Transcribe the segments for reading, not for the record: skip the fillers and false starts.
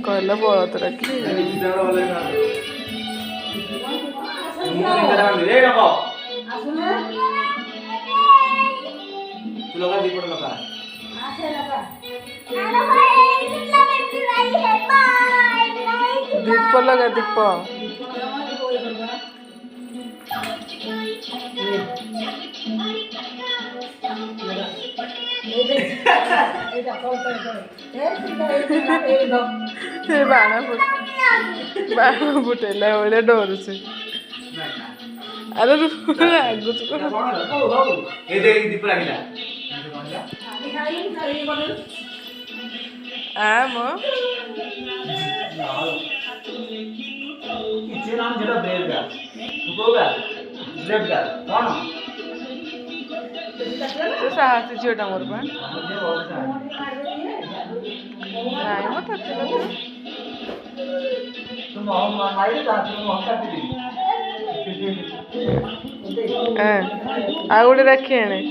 कहला बहुत रखी दीप लगा दीप बाण फुटेला बोले डर से अरे साहसी झीटा मोर नाई मत आ गोटे रखी आने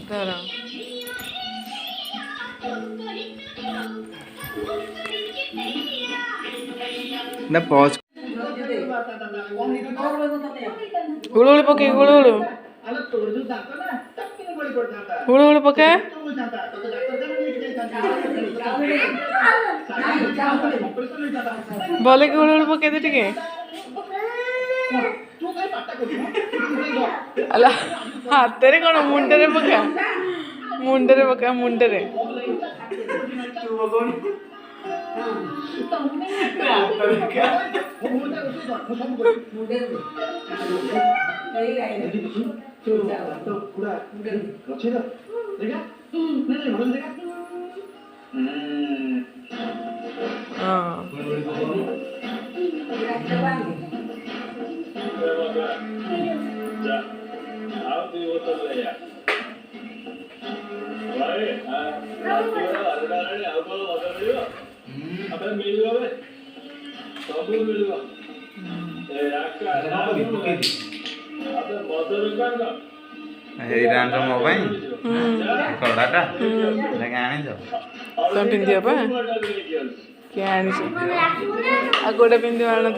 धर ना पहुंच हुड़ पके हुड़ पके बोले कि हुड़ पके दे टिके अला हाथ कौन मुंडे पका मुंडे मोबाइल कड़ाटा तुम पिंधि पा क्या आनी आ गोटे पिंधि आण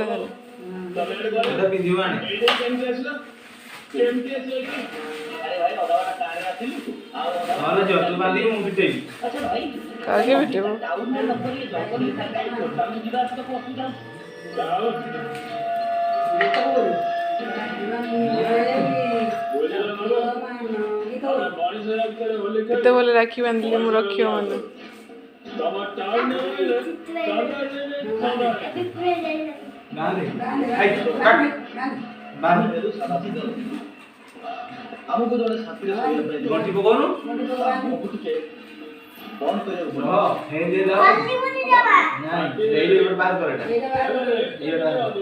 काके भेटेब केते बोले राखी बांधिले मु रखियो मन हमको जोड़े साथी गंठी पकोनु फोन करे हां हे दे दो नहीं रेलवे पर बात कर एटा अबे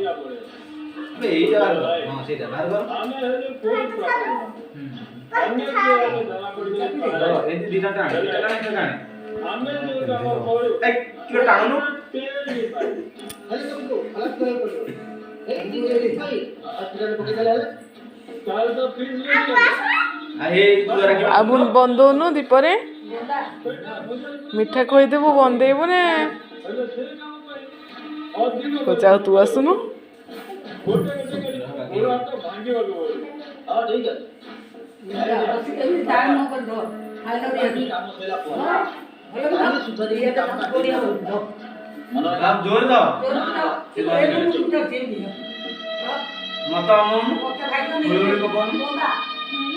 ए जा हां सेटा बात कर ए दिना टाण हमें ए क्यों टाणनु अरे तुमको अलग करे पड़ो ए भाई अस्पताल पके चला काल तो फिर आहे तुरा के अब बंदोनु दीपरे मिठा खोई देबो बंदेबो ने को चाउ तू आसुनु पूरा तो भांगे वालो हां ठीक है अरे बस कभी टाइम न कर दो हाल कर काम सेला फोन हां सुधा दे काम कर दो आप जोर दो मत हम उड़ी पकन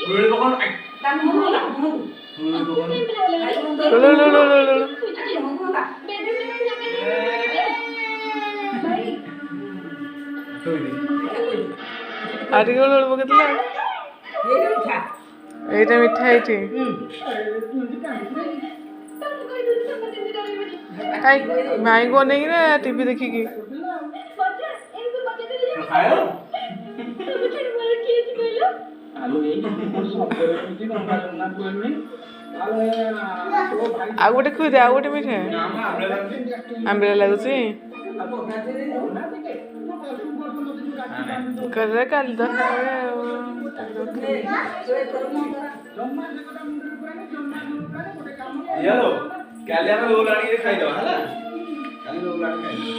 उड़ी पकन तन हो ना उड़ी पकन लो लो लो लो लो आरी को लो पकेतला एटा मिठा एठी କାଇଁ ମାଇଁକୁ ଅନେଇକି ନା ଟିଭି ଦେଖିକି ଆଉ ଗୋଟେ ଖୁଦେ ଆଉ ଗୋଟେ ମିଠା ଆମ୍ବିଳା ଲାଗୁଛି କରେ କାଲି ତ ଖାଇବେ ଆଉ କାଲି ଆମେ ରୋଲ ଆଣିକି ଖାଇଦବା ହେଲା କାଲି ରୋଲ ଆଣିକି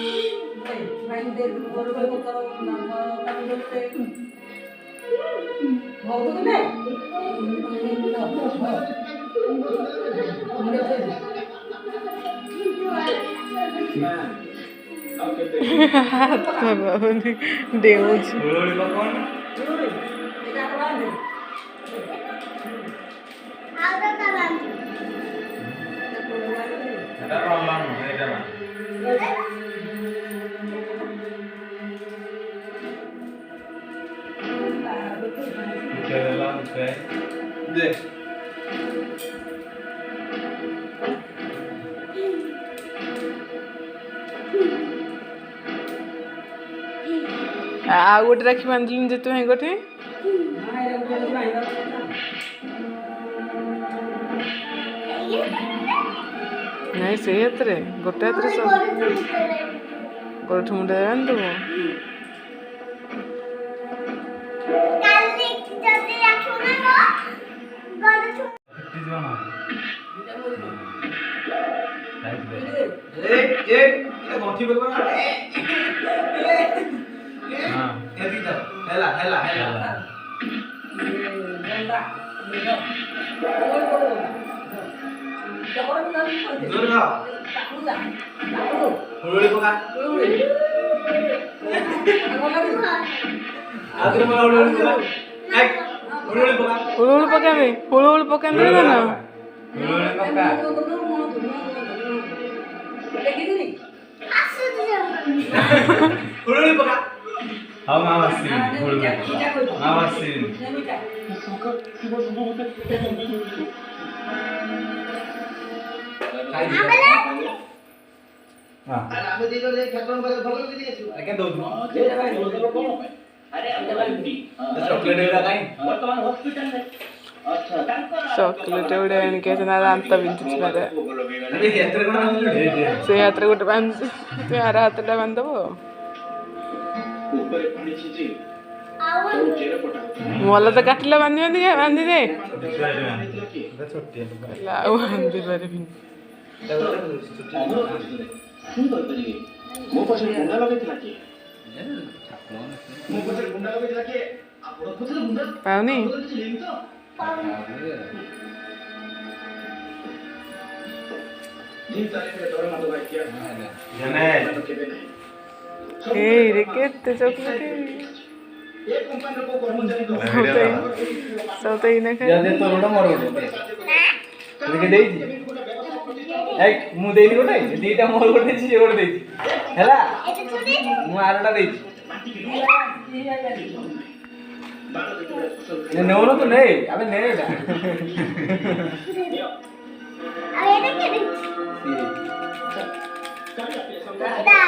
ହାତ ପାଉନି ଡେଉଁଛି ଆଉ ଗୋଟେ ରାକ୍ଷୀ ବାନ୍ଧିଲୁନି ଯେ ତୁ ହେଙ୍ଗଠି ନାଇଁ ସେଇ ହାତରେ ଗୋଟେ ହାତରେ ସବୁ ଗୋରଠୁ ମୁଣ୍ଡ ବାନ୍ଧିଦେବୁ ಹುಳು ಪಕಾಮಿ ಹುಳು ಪಕಾಂದ್ರೆ ನಾನು चॉकलेट गुड़े आणिक दात बिंधुची से हाथ गोटे बांध यार हाथटा बांधब मोला तो काटिला बांधि बांधि दे बांधि पारि पाउनी रे केते चॉकलेट सब तो इना खाए तो रोडा मोर गोटे लेके देई छी एक मु देई गोटे दीटा मोर गोटे छी गोटे देई हैला मु आरटा देई छी नेउनो तो नहीं अबे नहीं जा अरे ये क्या